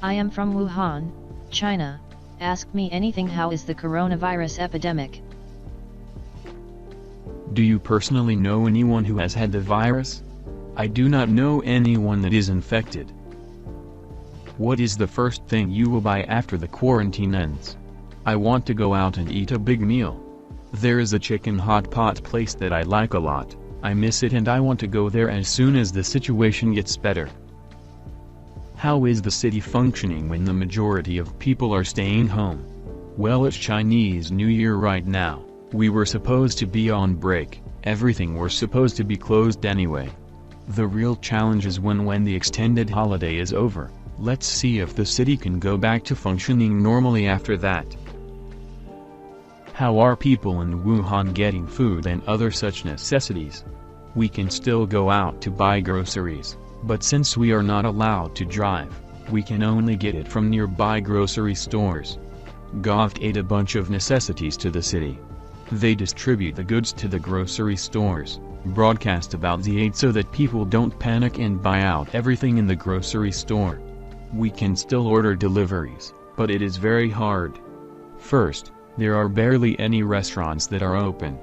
I am from Wuhan, China. Ask me anything. How is the coronavirus epidemic? Do you personally know anyone who has had the virus? I do not know anyone that is infected. What is the first thing you will buy after the quarantine ends? I want to go out and eat a big meal. There is a chicken hot pot place that I like a lot. I miss it and I want to go there as soon as the situation gets better. How is the city functioning when the majority of people are staying home? Well, it's Chinese New Year right now. We were supposed to be on break, everything was supposed to be closed anyway. The real challenge is when the extended holiday is over. Let's see if the city can go back to functioning normally after that. How are people in Wuhan getting food and other such necessities? We can still go out to buy groceries, but since we are not allowed to drive, we can only get it from nearby grocery stores. Govt ate a bunch of necessities to the city. They distribute the goods to the grocery stores, broadcast about the aid so that people don't panic and buy out everything in the grocery store. We can still order deliveries, but it is very hard. First, there are barely any restaurants that are open.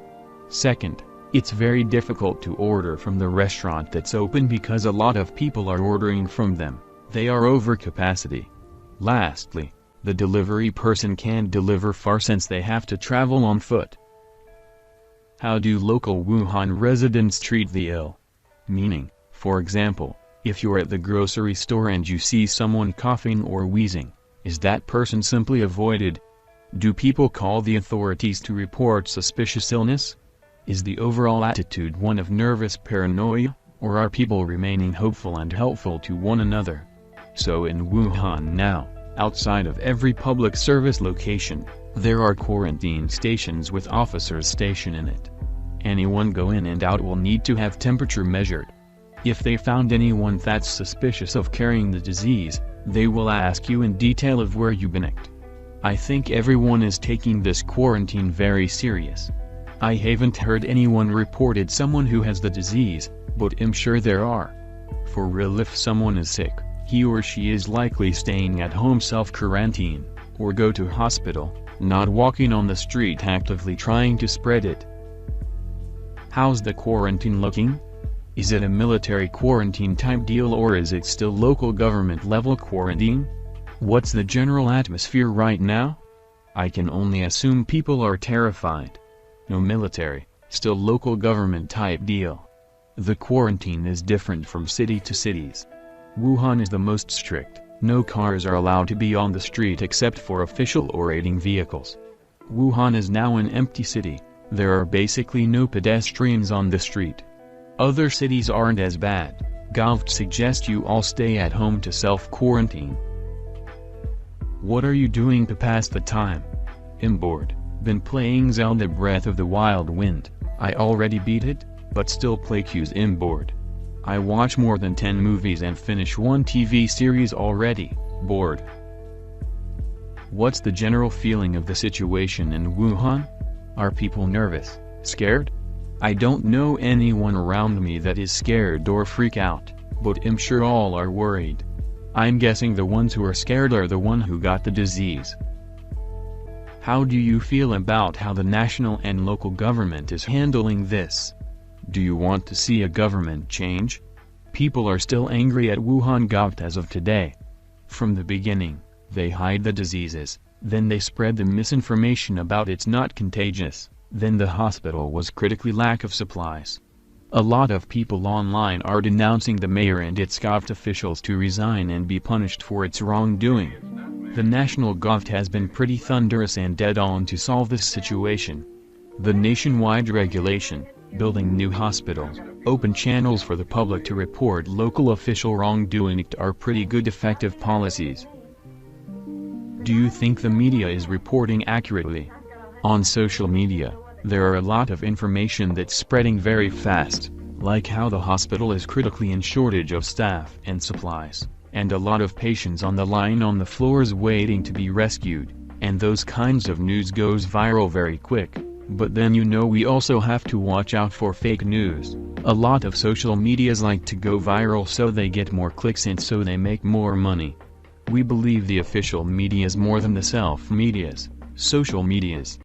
Second, it's very difficult to order from the restaurant that's open because a lot of people are ordering from them. They are over capacity. Lastly, the delivery person can't deliver far since they have to travel on foot. How do local Wuhan residents treat the ill? Meaning, for example, if you're at the grocery store and you see someone coughing or wheezing, is that person simply avoided? Do people call the authorities to report suspicious illness? Is the overall attitude one of nervous paranoia, or are people remaining hopeful and helpful to one another? So in Wuhan now, outside of every public service location, there are quarantine stations with officers stationed in it. Anyone go in and out will need to have temperature measured. If they found anyone that's suspicious of carrying the disease, they will ask you in detail of where you've been. I think everyone is taking this quarantine very serious. I haven't heard anyone reported someone who has the disease, but I'm sure there are. For real, if someone is sick, he or she is likely staying at home self-quarantine, or go to hospital, not walking on the street actively trying to spread it. How's the quarantine looking? Is it a military quarantine type deal or is it still local government level quarantine? What's the general atmosphere right now? I can only assume people are terrified. No military, still local government type deal. The quarantine is different from city to cities. Wuhan is the most strict. No cars are allowed to be on the street except for official or aiding vehicles. Wuhan is now an empty city. There are basically no pedestrians on the street. Other cities aren't as bad. Govt suggests you all stay at home to self-quarantine. What are you doing to pass the time? I'm bored. Been playing Zelda Breath of the Wild Wind. I already beat it, but still play Q's I'm bored. I watch more than 10 movies and finish one TV series already, bored. What's the general feeling of the situation in Wuhan? Are people nervous, scared? I don't know anyone around me that is scared or freak out, but I'm sure all are worried. I'm guessing the ones who are scared are the one who got the disease. How do you feel about how the national and local government is handling this? Do you want to see a government change? People are still angry at Wuhan Govt as of today. From the beginning, they hide the diseases, then they spread the misinformation about it's not contagious, then the hospital was critically lack of supplies. A lot of people online are denouncing the mayor and its Govt officials to resign and be punished for its wrongdoing. The national Govt has been pretty thunderous and dead on to solve this situation. The nationwide regulation, building new hospitals, open channels for the public to report local official wrongdoing are pretty good effective policies. Do you think the media is reporting accurately? On social media, there are a lot of information that's spreading very fast, like how the hospital is critically in shortage of staff and supplies, and a lot of patients on the line on the floors waiting to be rescued, and those kinds of news goes viral very quick. But then we also have to watch out for fake news. A lot of social medias like to go viral so they get more clicks and so they make more money. We believe the official medias more than the self-medias, social medias.